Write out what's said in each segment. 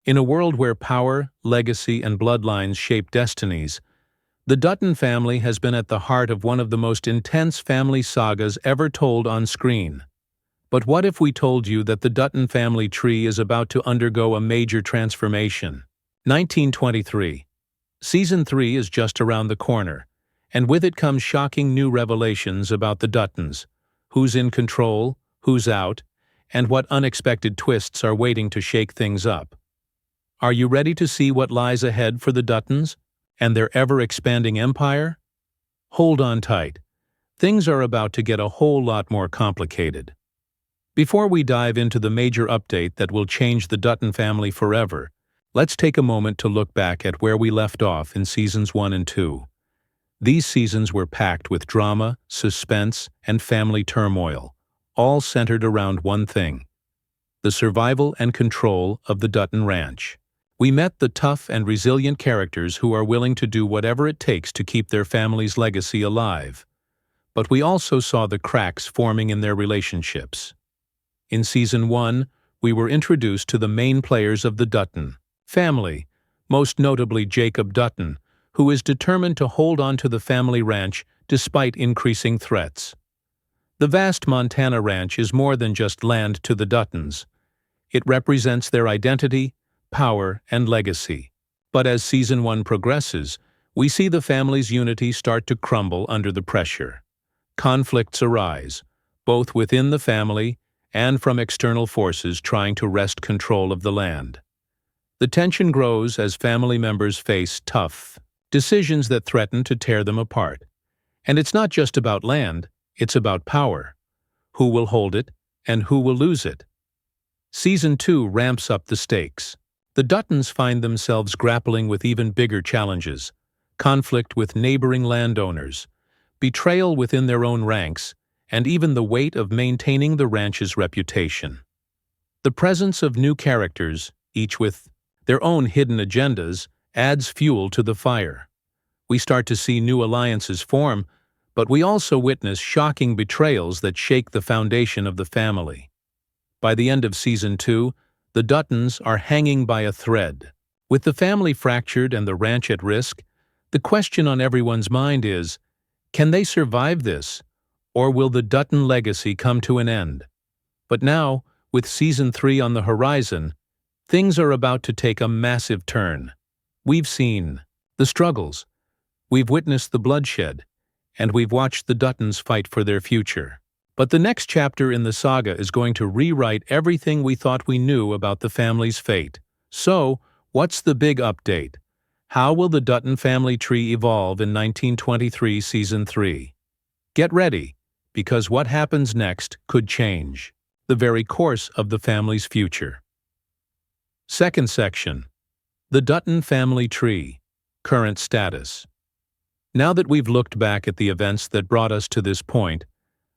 In a world where power, legacy, and bloodlines shape destinies, the Dutton family has been at the heart of one of the most intense family sagas ever told on screen. But what if we told you that the Dutton family tree is about to undergo a major transformation? 1923. Season 3 is just around the corner, and with it comes shocking new revelations about the Duttons: who's in control, who's out, and what unexpected twists are waiting to shake things up. Are you ready to see what lies ahead for the Duttons and their ever-expanding empire? Hold on tight. Things are about to get a whole lot more complicated. Before we dive into the major update that will change the Dutton family forever, let's take a moment to look back at where we left off in Seasons 1 and 2. These seasons were packed with drama, suspense, and family turmoil, all centered around one thing: the survival and control of the Dutton ranch. We met the tough and resilient characters who are willing to do whatever it takes to keep their family's legacy alive. But we also saw the cracks forming in their relationships. In Season 1, we were introduced to the main players of the Dutton family, most notably Jacob Dutton, who is determined to hold on to the family ranch despite increasing threats. The vast Montana ranch is more than just land to the Duttons. It represents their identity, power, and legacy. But as Season 1 progresses, we see the family's unity start to crumble under the pressure. Conflicts arise, both within the family and from external forces trying to wrest control of the land. The tension grows as family members face tough decisions that threaten to tear them apart. And it's not just about land, it's about power. Who will hold it, and who will lose it? Season 2 ramps up the stakes. The Duttons find themselves grappling with even bigger challenges: conflict with neighboring landowners, betrayal within their own ranks, and even the weight of maintaining the ranch's reputation. The presence of new characters, each with their own hidden agendas, adds fuel to the fire. We start to see new alliances form, but we also witness shocking betrayals that shake the foundation of the family. By the end of Season 2, the Duttons are hanging by a thread. With the family fractured and the ranch at risk, the question on everyone's mind is, can they survive this, or will the Dutton legacy come to an end? But now, with Season 3 on the horizon, things are about to take a massive turn. We've seen the struggles, we've witnessed the bloodshed, and we've watched the Duttons fight for their future. But the next chapter in the saga is going to rewrite everything we thought we knew about the family's fate. So, what's the big update? How will the Dutton family tree evolve in 1923 Season 3? Get ready, because what happens next could change the very course of the family's future. Second section: the Dutton family tree, current status. Now that we've looked back at the events that brought us to this point,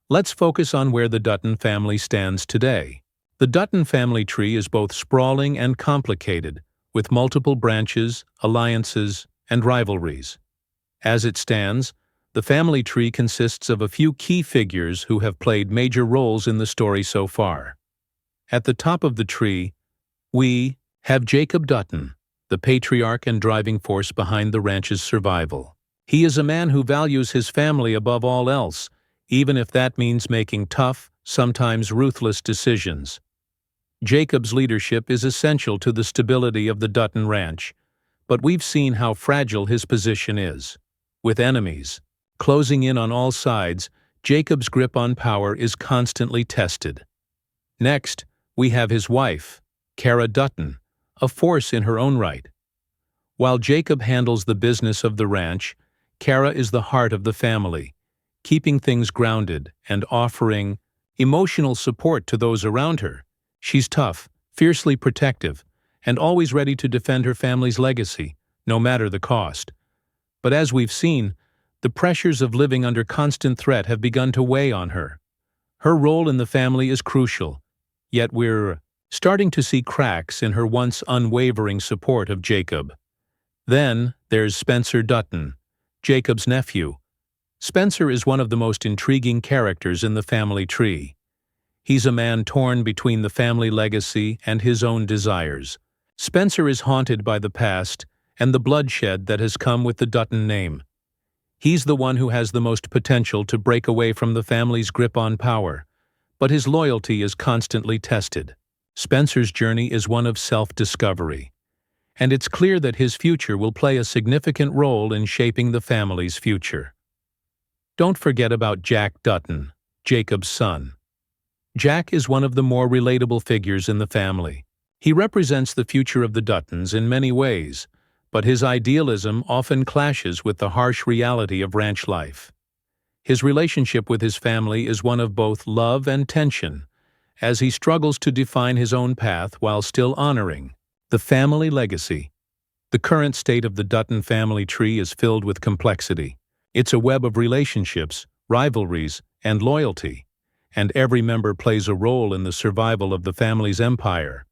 let's focus on where the Dutton family stands today. The Dutton family tree is both sprawling and complicated, with multiple branches, alliances, and rivalries. As it stands, the family tree consists of a few key figures who have played major roles in the story so far. At the top of the tree, we have Jacob Dutton, the patriarch and driving force behind the ranch's survival. He is a man who values his family above all else, even if that means making tough, sometimes ruthless decisions. Jacob's leadership is essential to the stability of the Dutton ranch, but we've seen how fragile his position is. With enemies closing in on all sides, Jacob's grip on power is constantly tested. Next, we have his wife, Cara Dutton, a force in her own right. While Jacob handles the business of the ranch, Cara is the heart of the family, keeping things grounded and offering emotional support to those around her. She's tough, fiercely protective, and always ready to defend her family's legacy, no matter the cost. But as we've seen, the pressures of living under constant threat have begun to weigh on her. Her role in the family is crucial, yet we're starting to see cracks in her once unwavering support of Jacob. Then there's Spencer Dutton, Jacob's nephew. Spencer is one of the most intriguing characters in the family tree. He's a man torn between the family legacy and his own desires. Spencer is haunted by the past and the bloodshed that has come with the Dutton name. He's the one who has the most potential to break away from the family's grip on power, but his loyalty is constantly tested. Spencer's journey is one of self-discovery, and it's clear that his future will play a significant role in shaping the family's future. Don't forget about Jack Dutton, Jacob's son. Jack is one of the more relatable figures in the family. He represents the future of the Duttons in many ways, but his idealism often clashes with the harsh reality of ranch life. His relationship with his family is one of both love and tension, as he struggles to define his own path while still honoring the family legacy. The current state of the Dutton family tree is filled with complexity. It's a web of relationships, rivalries, and loyalty, and every member plays a role in the survival of the family's empire.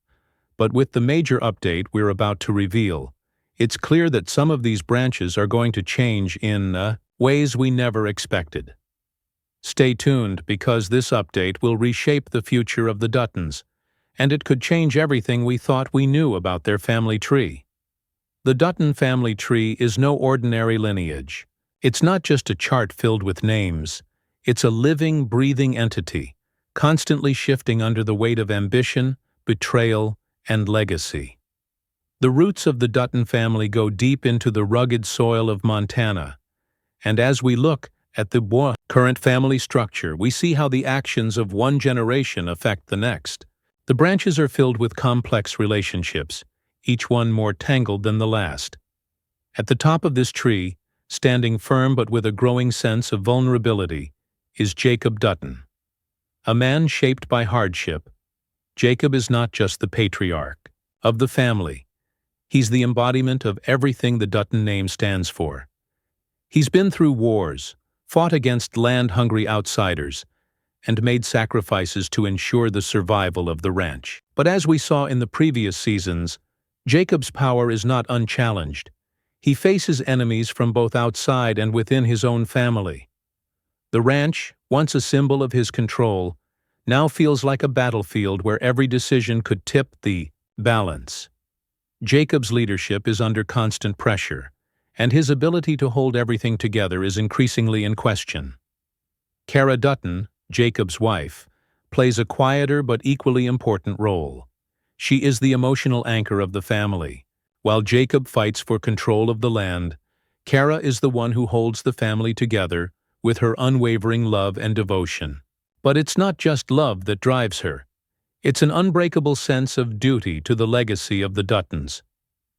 But with the major update we're about to reveal, it's clear that some of these branches are going to change in ways we never expected. Stay tuned, because this update will reshape the future of the Duttons, and it could change everything we thought we knew about their family tree. The Dutton family tree is no ordinary lineage. It's not just a chart filled with names. It's a living, breathing entity, constantly shifting under the weight of ambition, betrayal, and legacy. The roots of the Dutton family go deep into the rugged soil of Montana, and as we look at the current family structure, we see how the actions of one generation affect the next. The branches are filled with complex relationships, each one more tangled than the last. At the top of this tree, standing firm but with a growing sense of vulnerability, is Jacob Dutton. A man shaped by hardship, Jacob is not just the patriarch of the family. He's the embodiment of everything the Dutton name stands for. He's been through wars, fought against land-hungry outsiders, and made sacrifices to ensure the survival of the ranch. But as we saw in the previous seasons, Jacob's power is not unchallenged. He faces enemies from both outside and within his own family. The ranch, once a symbol of his control, now feels like a battlefield where every decision could tip the balance. Jacob's leadership is under constant pressure, and his ability to hold everything together is increasingly in question. Cara Dutton, Jacob's wife, plays a quieter but equally important role. She is the emotional anchor of the family. While Jacob fights for control of the land, Cara is the one who holds the family together with her unwavering love and devotion. But it's not just love that drives her. It's an unbreakable sense of duty to the legacy of the Duttons.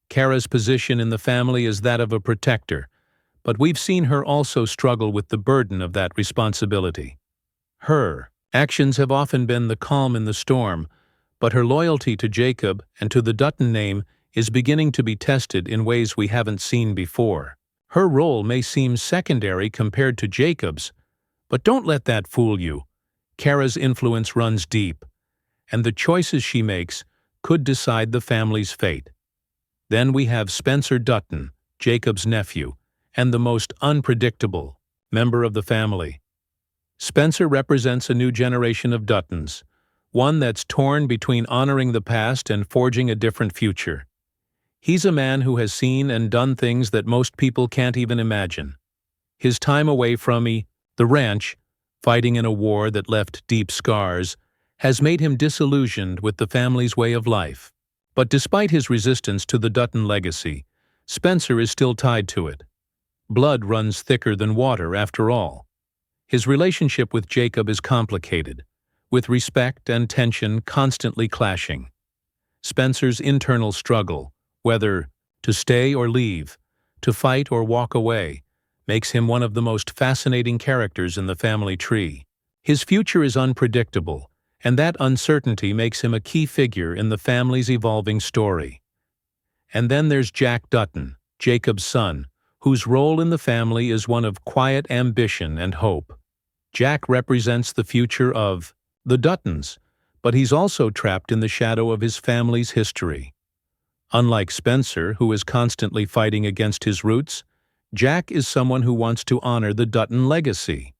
Cara's position in the family is that of a protector, but we've seen her also struggle with the burden of that responsibility. Her actions have often been the calm in the storm, but her loyalty to Jacob and to the Dutton name is beginning to be tested in ways we haven't seen before. Her role may seem secondary compared to Jacob's, but don't let that fool you. Cara's influence runs deep, and the choices she makes could decide the family's fate. Then we have Spencer Dutton, Jacob's nephew, and the most unpredictable member of the family. Spencer represents a new generation of Duttons, one that's torn between honoring the past and forging a different future. He's a man who has seen and done things that most people can't even imagine. His time away from the ranch, fighting in a war that left deep scars, has made him disillusioned with the family's way of life. But despite his resistance to the Dutton legacy, Spencer is still tied to it. Blood runs thicker than water, after all. His relationship with Jacob is complicated, with respect and tension constantly clashing. Spencer's internal struggle, whether to stay or leave, to fight or walk away, makes him one of the most fascinating characters in the family tree. His future is unpredictable, and that uncertainty makes him a key figure in the family's evolving story. And then there's Jack Dutton, Jacob's son, whose role in the family is one of quiet ambition and hope. Jack represents the future of the Duttons, but he's also trapped in the shadow of his family's history. Unlike Spencer, who is constantly fighting against his roots, Jack is someone who wants to honor the Dutton legacy.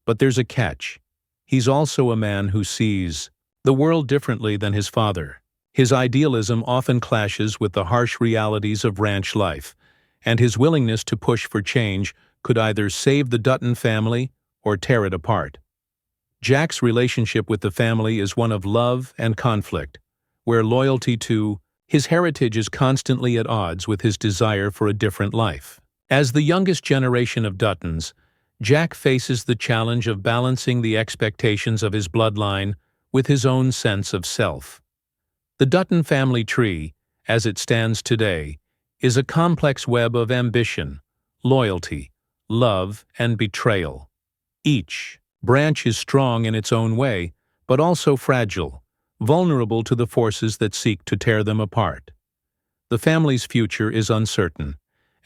But there's a catch. He's also a man who sees the world differently than his father. His idealism often clashes with the harsh realities of ranch life, and his willingness to push for change could either save the Dutton family or tear it apart. Jack's relationship with the family is one of love and conflict, where loyalty to his heritage is constantly at odds with his desire for a different life. As the youngest generation of Duttons, Jack faces the challenge of balancing the expectations of his bloodline with his own sense of self. The Dutton family tree, as it stands today, is a complex web of ambition, loyalty, love, and betrayal. Each branch is strong in its own way, but also fragile, vulnerable to the forces that seek to tear them apart. The family's future is uncertain,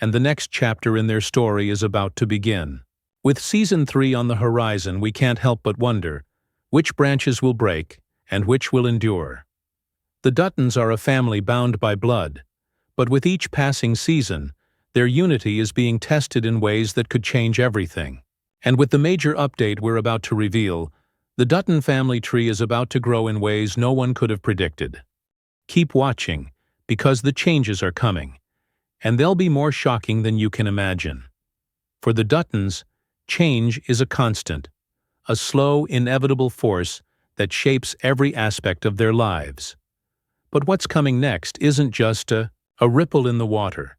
and the next chapter in their story is about to begin. With Season 3 on the horizon, we can't help but wonder which branches will break and which will endure. The Duttons are a family bound by blood, but with each passing season, their unity is being tested in ways that could change everything. And with the major update we're about to reveal, the Dutton family tree is about to grow in ways no one could have predicted. Keep watching, because the changes are coming, and they'll be more shocking than you can imagine. For the Duttons, change is a constant, a slow, inevitable force that shapes every aspect of their lives. But what's coming next isn't just a ripple in the water.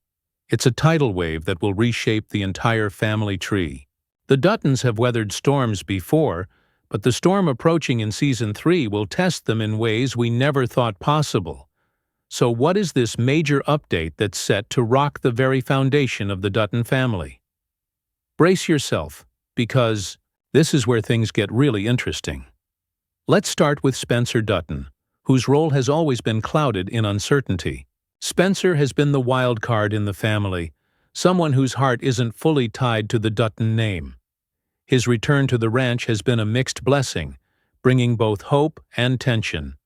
It's a tidal wave that will reshape the entire family tree. The Duttons have weathered storms before, but the storm approaching in Season 3 will test them in ways we never thought possible. So what is this major update that's set to rock the very foundation of the Dutton family? Brace yourself, because this is where things get really interesting. Let's start with Spencer Dutton, whose role has always been clouded in uncertainty. Spencer has been the wild card in the family, someone whose heart isn't fully tied to the Dutton name. His return to the ranch has been a mixed blessing, bringing both hope and tension.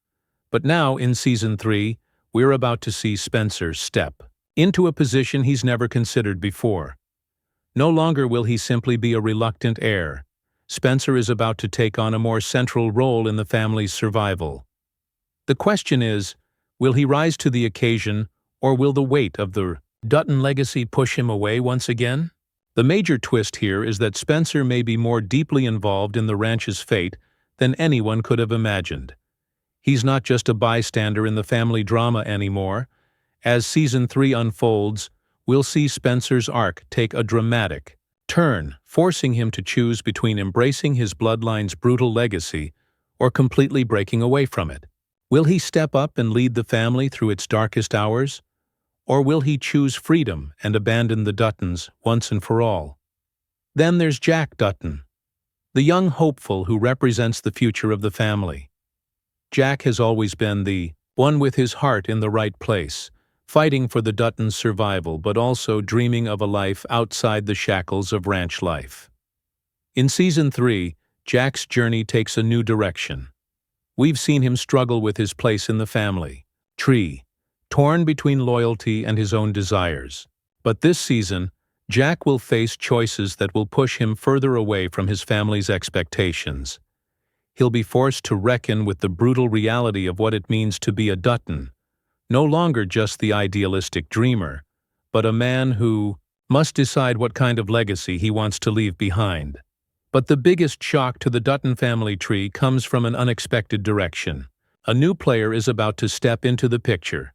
But now, in Season 3, we're about to see Spencer step into a position he's never considered before. No longer will he simply be a reluctant heir. Spencer is about to take on a more central role in the family's survival. The question is, will he rise to the occasion, or will the weight of the Dutton legacy push him away once again? The major twist here is that Spencer may be more deeply involved in the ranch's fate than anyone could have imagined. He's not just a bystander in the family drama anymore. As Season 3 unfolds, we'll see Spencer's arc take a dramatic turn, forcing him to choose between embracing his bloodline's brutal legacy or completely breaking away from it. Will he step up and lead the family through its darkest hours? Or will he choose freedom and abandon the Duttons once and for all? Then there's Jack Dutton, the young hopeful who represents the future of the family. Jack has always been the one with his heart in the right place, fighting for the Duttons' survival but also dreaming of a life outside the shackles of ranch life. In Season 3, Jack's journey takes a new direction. We've seen him struggle with his place in the family tree, torn between loyalty and his own desires. But this season, Jack will face choices that will push him further away from his family's expectations. He'll be forced to reckon with the brutal reality of what it means to be a Dutton, no longer just the idealistic dreamer, but a man who must decide what kind of legacy he wants to leave behind. But the biggest shock to the Dutton family tree comes from an unexpected direction. A new player is about to step into the picture,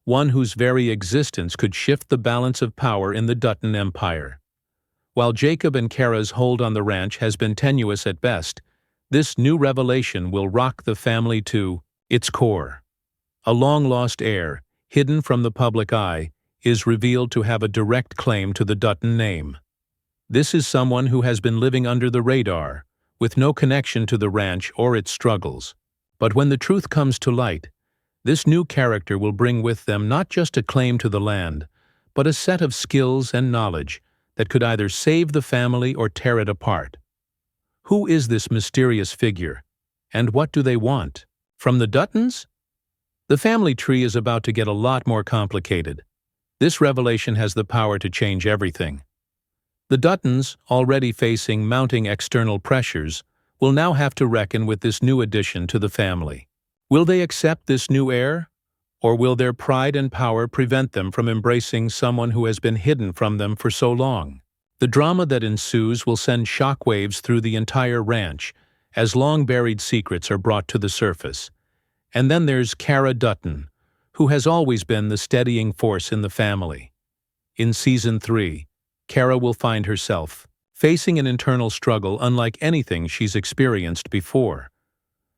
one whose very existence could shift the balance of power in the Dutton empire. While Jacob and Kara's hold on the ranch has been tenuous at best, this new revelation will rock the family to its core. A long-lost heir, hidden from the public eye, is revealed to have a direct claim to the Dutton name. This is someone who has been living under the radar, with no connection to the ranch or its struggles. But when the truth comes to light, this new character will bring with them not just a claim to the land, but a set of skills and knowledge that could either save the family or tear it apart. Who is this mysterious figure, and what do they want? From the Duttons? The family tree is about to get a lot more complicated. This revelation has the power to change everything. The Duttons, already facing mounting external pressures, will now have to reckon with this new addition to the family. Will they accept this new heir, Or will their pride and power prevent them from embracing someone who has been hidden from them for so long? The drama that ensues will send shockwaves through the entire ranch as long-buried secrets are brought to the surface. And then there's Kara Dutton, who has always been the steadying force in the family. In Season 3, Kara will find herself facing an internal struggle unlike anything she's experienced before.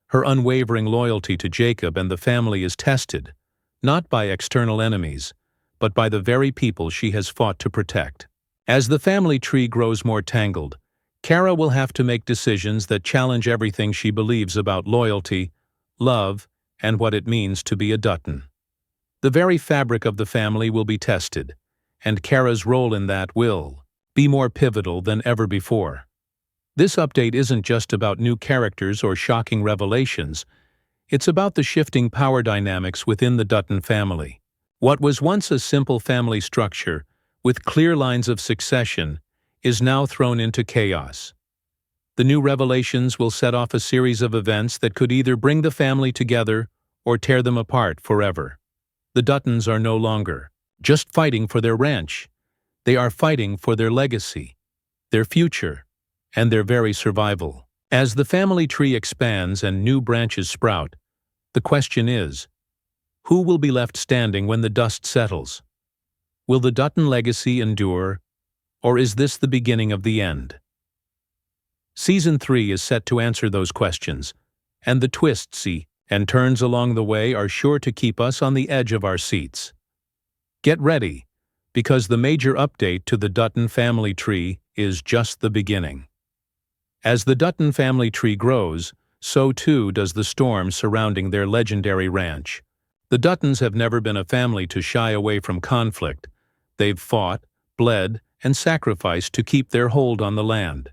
Her unwavering loyalty to Jacob and the family is tested, not by external enemies, but by the very people she has fought to protect. As the family tree grows more tangled, Kara will have to make decisions that challenge everything she believes about loyalty, love, and what it means to be a Dutton. The very fabric of the family will be tested, and Kara's role in that will be more pivotal than ever before. This update isn't just about new characters or shocking revelations. It's about the shifting power dynamics within the Dutton family. What was once a simple family structure, with clear lines of succession, is now thrown into chaos. The new revelations will set off a series of events that could either bring the family together or tear them apart forever. The Duttons are no longer just fighting for their ranch. They are fighting for their legacy, their future, and their very survival. As the family tree expands and new branches sprout, the question is, who will be left standing when the dust settles? Will the Dutton legacy endure, or is this the beginning of the end? Season 3 is set to answer those questions, and the twists and turns along the way are sure to keep us on the edge of our seats. Get ready, because the major update to the Dutton family tree is just the beginning. As the Dutton family tree grows, so too does the storm surrounding their legendary ranch. The Duttons have never been a family to shy away from conflict. They've fought, bled, and sacrificed to keep their hold on the land.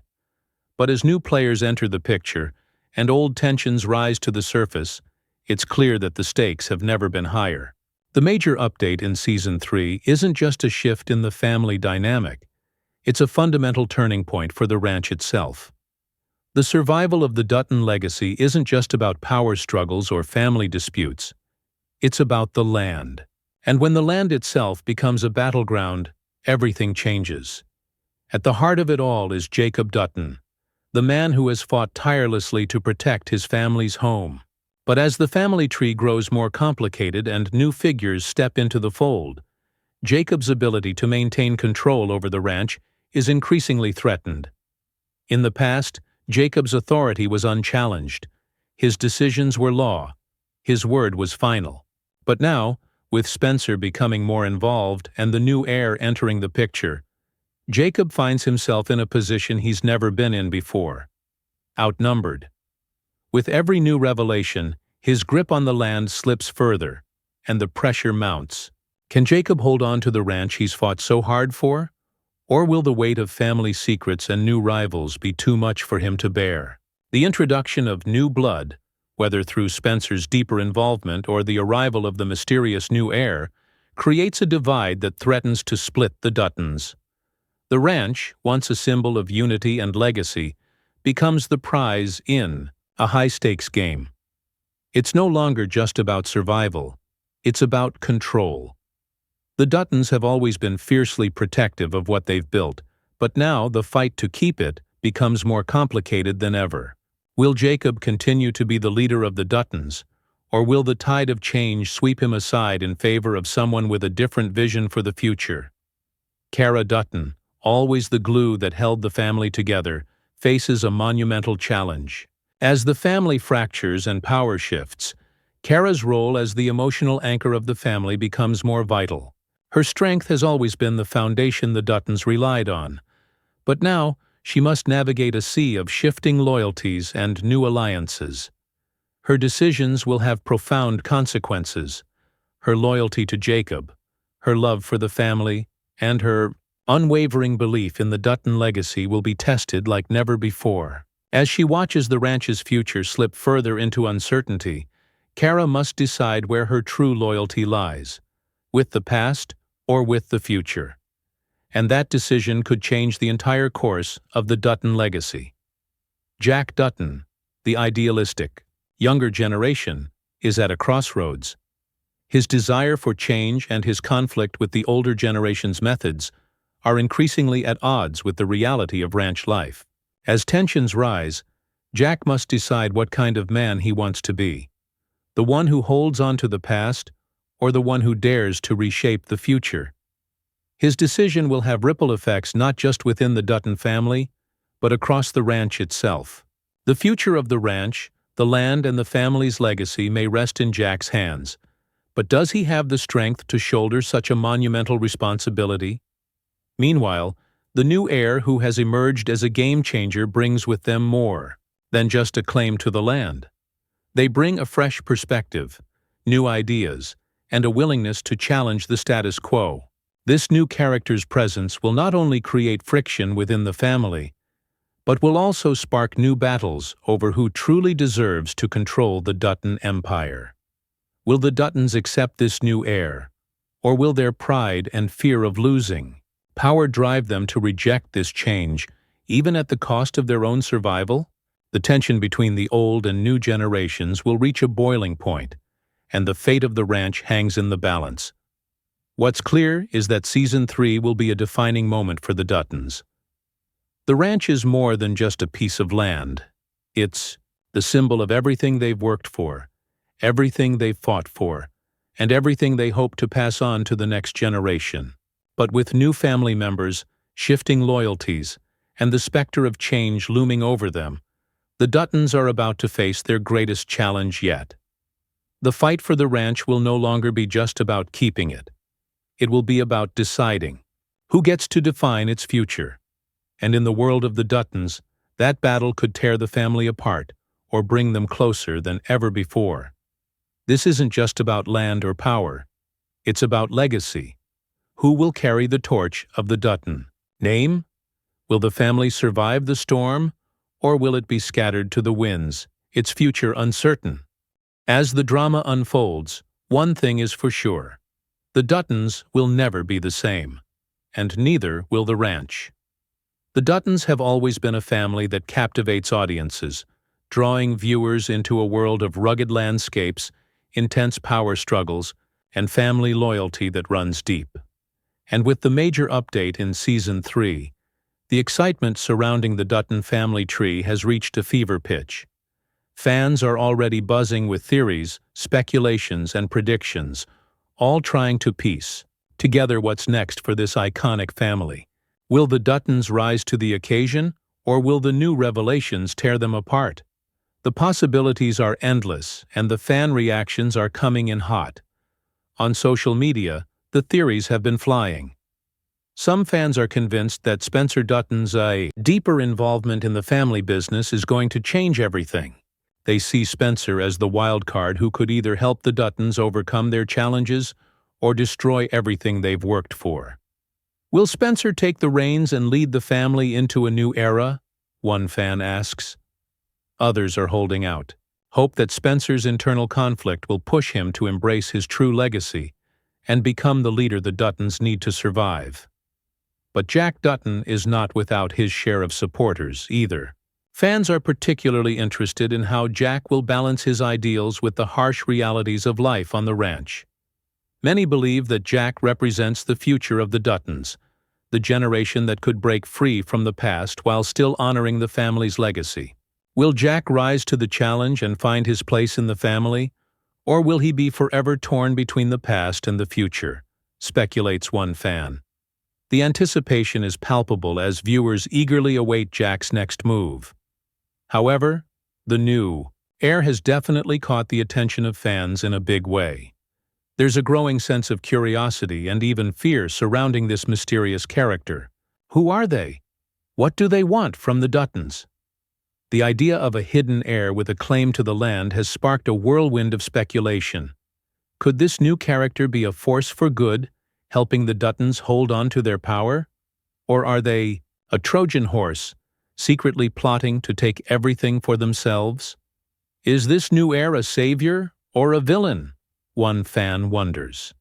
But as new players enter the picture, and old tensions rise to the surface, it's clear that the stakes have never been higher. The major update in Season 3 isn't just a shift in the family dynamic. It's a fundamental turning point for the ranch itself. The survival of the Dutton legacy isn't just about power struggles or family disputes. It's about the land. And when the land itself becomes a battleground, everything changes. At the heart of it all is Jacob Dutton, the man who has fought tirelessly to protect his family's home. But as the family tree grows more complicated and new figures step into the fold, Jacob's ability to maintain control over the ranch is increasingly threatened. In the past, Jacob's authority was unchallenged. His decisions were law. His word was final. But now, with Spencer becoming more involved and the new heir entering the picture, Jacob finds himself in a position he's never been in before. Outnumbered. With every new revelation, his grip on the land slips further, and the pressure mounts. Can Jacob hold on to the ranch he's fought so hard for? Or will the weight of family secrets and new rivals be too much for him to bear? The introduction of new blood, whether through Spencer's deeper involvement or the arrival of the mysterious new heir, creates a divide that threatens to split the Duttons. The ranch, once a symbol of unity and legacy, becomes the prize in a high-stakes game. It's no longer just about survival. It's about control. The Duttons have always been fiercely protective of what they've built, but now the fight to keep it becomes more complicated than ever. Will Jacob continue to be the leader of the Duttons, or will the tide of change sweep him aside in favor of someone with a different vision for the future? Kara Dutton, always the glue that held the family together, faces a monumental challenge. As the family fractures and power shifts, Kara's role as the emotional anchor of the family becomes more vital. Her strength has always been the foundation the Duttons relied on, but now she must navigate a sea of shifting loyalties and new alliances. Her decisions will have profound consequences. Her loyalty to Jacob, her love for the family, and her unwavering belief in the Dutton legacy will be tested like never before. As she watches the ranch's future slip further into uncertainty, Kara must decide where her true loyalty lies, with the past or with the future. And that decision could change the entire course of the Dutton legacy. Jack Dutton, the idealistic, younger generation, is at a crossroads. His desire for change and his conflict with the older generation's methods are increasingly at odds with the reality of ranch life. As tensions rise, Jack must decide what kind of man he wants to be: the one who holds on to the past, or the one who dares to reshape the future. His decision will have ripple effects not just within the Dutton family, but across the ranch itself. The future of the ranch, the land, and the family's legacy may rest in Jack's hands, but does he have the strength to shoulder such a monumental responsibility? Meanwhile, the new heir who has emerged as a game-changer brings with them more than just a claim to the land. They bring a fresh perspective, new ideas, and a willingness to challenge the status quo. This new character's presence will not only create friction within the family, but will also spark new battles over who truly deserves to control the Dutton empire. Will the Duttons accept this new heir, or will their pride and fear of losing power drive them to reject this change, even at the cost of their own survival? The tension between the old and new generations will reach a boiling point, and the fate of the ranch hangs in the balance. What's clear is that Season 3 will be a defining moment for the Duttons. The ranch is more than just a piece of land. It's the symbol of everything they've worked for, everything they've fought for, and everything they hope to pass on to the next generation. But with new family members, shifting loyalties, and the specter of change looming over them, the Duttons are about to face their greatest challenge yet. The fight for the ranch will no longer be just about keeping it. It will be about deciding who gets to define its future. And in the world of the Duttons, that battle could tear the family apart or bring them closer than ever before. This isn't just about land or power. It's about legacy. Who will carry the torch of the Dutton name? Will the family survive the storm, or will it be scattered to the winds, its future uncertain? As the drama unfolds, one thing is for sure: the Duttons will never be the same, and neither will the ranch. The Duttons have always been a family that captivates audiences, drawing viewers into a world of rugged landscapes, intense power struggles, and family loyalty that runs deep. And with the major update in Season 3, the excitement surrounding the Dutton family tree has reached a fever pitch. Fans are already buzzing with theories, speculations, and predictions, all trying to piece together what's next for this iconic family. Will the Duttons rise to the occasion, or will the new revelations tear them apart? The possibilities are endless, and the fan reactions are coming in hot. On social media, the theories have been flying. Some fans are convinced that Spencer Dutton's deeper involvement in the family business is going to change everything. They see Spencer as the wild card who could either help the Duttons overcome their challenges or destroy everything they've worked for. Will Spencer take the reins and lead the family into a new era? One fan asks. Others are holding out, hope that Spencer's internal conflict will push him to embrace his true legacy and become the leader the Duttons need to survive. But Jack Dutton is not without his share of supporters either. Fans are particularly interested in how Jack will balance his ideals with the harsh realities of life on the ranch. Many believe that Jack represents the future of the Duttons, the generation that could break free from the past while still honoring the family's legacy. Will Jack rise to the challenge and find his place in the family, or will he be forever torn between the past and the future? Speculates one fan. The anticipation is palpable as viewers eagerly await Jack's next move. However, the new heir has definitely caught the attention of fans in a big way. There's a growing sense of curiosity and even fear surrounding this mysterious character. Who are they? What do they want from the Duttons? The idea of a hidden heir with a claim to the land has sparked a whirlwind of speculation. Could this new character be a force for good, helping the Duttons hold on to their power? Or are they a Trojan horse, secretly plotting to take everything for themselves? Is this new heir a savior or a villain? One fan wonders.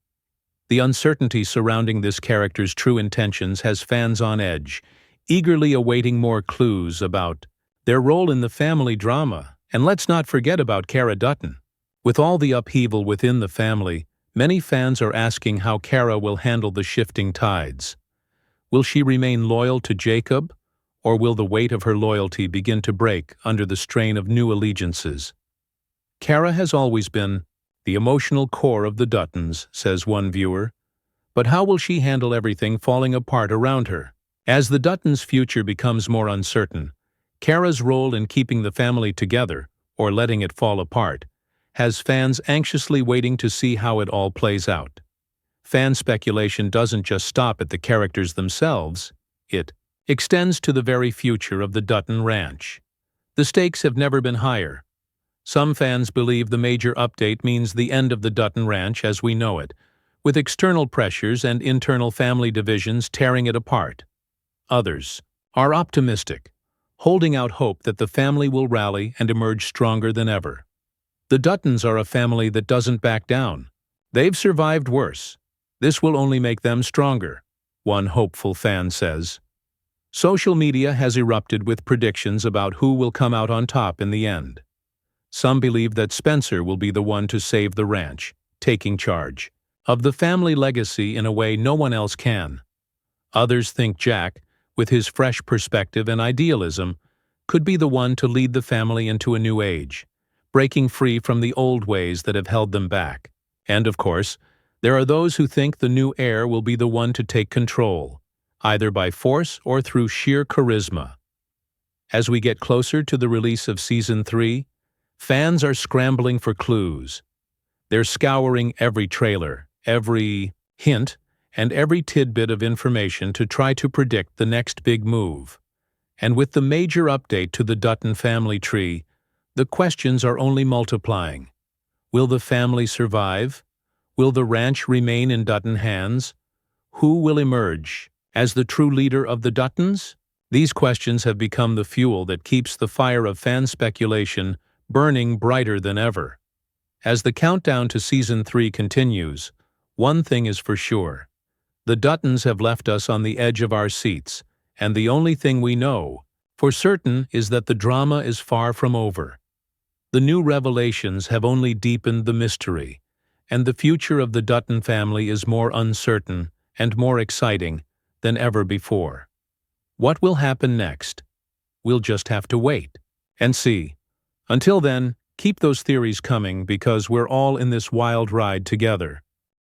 The uncertainty surrounding this character's true intentions has fans on edge, eagerly awaiting more clues about their role in the family drama. And let's not forget about Cara Dutton. With all the upheaval within the family, Many fans are asking how Kara will handle the shifting tides. Will she remain loyal to Jacob, or will the weight of her loyalty begin to break under the strain of new allegiances? Kara has always been the emotional core of the Duttons, says one viewer. But how will she handle everything falling apart around her? As the Duttons' future becomes more uncertain, Kara's role in keeping the family together, or letting it fall apart, has fans anxiously waiting to see how it all plays out. Fan speculation doesn't just stop at the characters themselves, it extends to the very future of the Dutton ranch. The stakes have never been higher. Some fans believe the major update means the end of the Dutton ranch as we know it, with external pressures and internal family divisions tearing it apart. Others are optimistic, holding out hope that the family will rally and emerge stronger than ever. The Duttons are a family that doesn't back down. They've survived worse. This will only make them stronger, one hopeful fan says. Social media has erupted with predictions about who will come out on top in the end. Some believe that Spencer will be the one to save the ranch, taking charge of the family legacy in a way no one else can. Others think Jack, with his fresh perspective and idealism, could be the one to lead the family into a new age, breaking free from the old ways that have held them back. And, of course, there are those who think the new heir will be the one to take control, either by force or through sheer charisma. As we get closer to the release of Season 3, fans are scrambling for clues. They're scouring every trailer, every hint, and every tidbit of information to try to predict the next big move. And with the major update to the Dutton family tree, the questions are only multiplying. Will the family survive? Will the ranch remain in Dutton hands? Who will emerge as the true leader of the Duttons? These questions have become the fuel that keeps the fire of fan speculation burning brighter than ever. As the countdown to Season 3 continues, one thing is for sure. The Duttons have left us on the edge of our seats, and the only thing we know for certain is that the drama is far from over. The new revelations have only deepened the mystery, and the future of the Dutton family is more uncertain and more exciting than ever before. What will happen next? We'll just have to wait and see. Until then, keep those theories coming because we're all in this wild ride together.